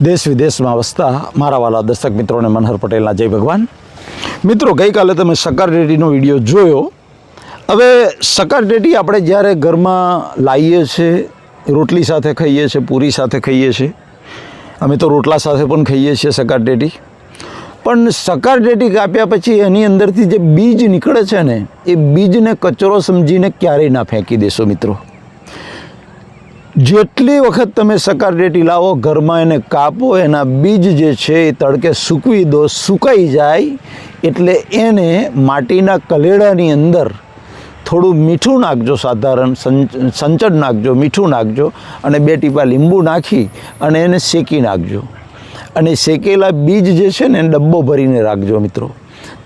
દેશ વિદેશમાં વસતા મારા વાલા દર્શક મિત્રોને મનહર પટેલના જય ભગવાન. મિત્રો, ગઈકાલે તમે શક્કરટેટીનો વિડીયો જોયો. હવે શક્કરટેટી આપણે જ્યારે ઘરમાં લાવીએ છીએ, રોટલી સાથે ખાઈએ છીએ, પૂરી સાથે ખાઈએ છીએ. અમે તો રોટલા સાથે પણ ખાઈએ છીએ શક્કરટેટી. પણ શક્કરટેટી કાપ્યા પછી એની અંદરથી જે બીજ નીકળે છે ને, એ બીજને કચરો સમજીને ક્યારેય ના ફેંકી દેશો મિત્રો. જેટલી વખત તમે શક્કરટેટી લાવો, ઘરમાં એને કાપો, એના બીજ જે છે એ તડકે સૂકવી દો. સુકાઈ જાય એટલે એને માટીના કલેડાની અંદર થોડું મીઠું નાખજો, સાધારણ સંચળ નાખજો, મીઠું નાખજો અને 2 ટીપા લીંબુ નાખી અને એને શેકી નાખજો. અને શેકેલા બીજ જે છે ને એને ડબ્બો ભરીને રાખજો મિત્રો.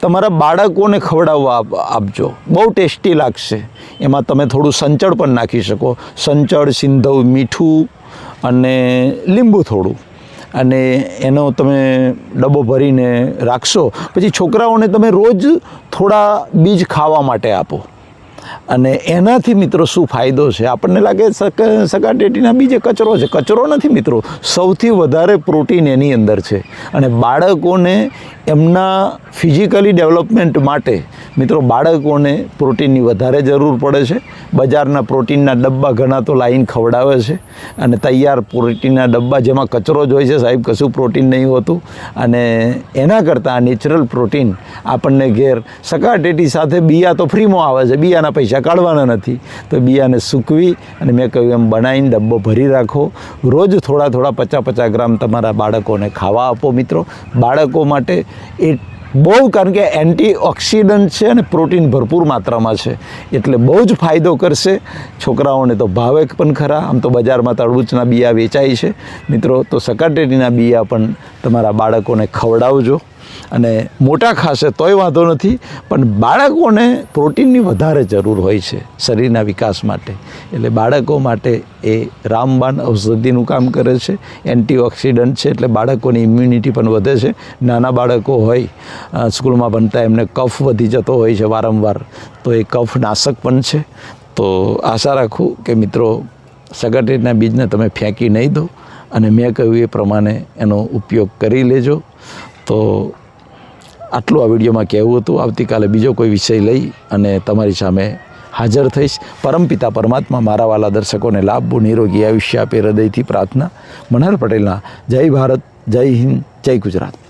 તમારા બાળકોને ખવડાવવા આપજો, બહુ ટેસ્ટી લાગશે. એમાં તમે થોડું સંચળ પણ નાખી શકો, સંચળ, સિંધવ, મીઠું અને લીંબુ થોડું, અને એનો તમે ડબ્બો ભરીને રાખશો. પછી છોકરાઓને તમે રોજ થોડા બીજ ખાવા માટે આપો. અને એનાથી મિત્રો શું ફાયદો છે? આપણને લાગે શક્કરટેટીના બીજે કચરો છે. કચરો નથી મિત્રો, સૌથી વધારે પ્રોટીન એની અંદર છે. અને બાળકોને એમના ફિઝિકલી ડેવલપમેન્ટ માટે મિત્રો બાળકોને પ્રોટીનની વધારે જરૂર પડે છે. બજારના પ્રોટીનના ડબ્બા ઘણા તો લાવીને ખવડાવે છે, અને તૈયાર પ્રોટીનના ડબ્બા જેમાં કચરો જ હોય છે સાહેબ, કશું પ્રોટીન નહીં હોતું. અને એના કરતાં નેચરલ પ્રોટીન આપણને ઘેર શક્કરટેટી સાથે બિયા તો ફ્રીમાં આવે છે, બિયાના પૈસા કાઢવાના નથી. તો બિયાને સૂકવી અને મેં કહ્યું એમ બનાવીને ડબ્બો ભરી રાખો. રોજ થોડા 50 ગ્રામ તમારા બાળકોને ખાવા આપો મિત્રો. બાળકો માટે એ બહુ, કારણ કે એન્ટીઓક્સિડન્ટ છે અને પ્રોટીન ભરપૂર માત્રામાં છે, એટલે બહુ જ ફાયદો કરશે. છોકરાઓને તો ભાવે પણ ખરા. આમ તો બજારમાં તરબૂચના બિયા વેચાય છે મિત્રો, તો શક્કરટેટીના બિયા પણ તમારા બાળકોને ખવડાવજો. અને મોટા ખાશે તોય વાંધો નથી, પણ બાળકોને પ્રોટીનની વધારે જરૂર હોય છે શરીરના વિકાસ માટે. એટલે બાળકો માટે એ રામબાણ ઔષધિનું કામ કરે છે, એન્ટીઓક્સિડન્ટ છે, એટલે બાળકોની ઇમ્યુનિટી પણ વધે છે. નાના બાળકો હોય, સ્કૂલમાં ભણતા, એમને કફ વધી જતો હોય છે વારંવાર, તો એ કફ નાશક પણ છે. તો આશા રાખું કે મિત્રો શક્કરટેટીના બીજને તમે ફેંકી નહીં દો, અને મેં કહ્યું એ પ્રમાણે એનો ઉપયોગ કરી લેજો. તો આટલું આ વિડીયોમાં કહેવું હતું. આવતીકાલે બીજો કોઈ વિષય લઈ અને તમારી સામે હાજર થઈશ. પરમપિતા પરમાત્મા મારા વાલા દર્શકોને લાભ, નિરોગી આયુષ્ય આપે, હૃદયથી પ્રાર્થના. મનહર પટેલના જય ભારત, જય હિન્દ, જય ગુજરાત.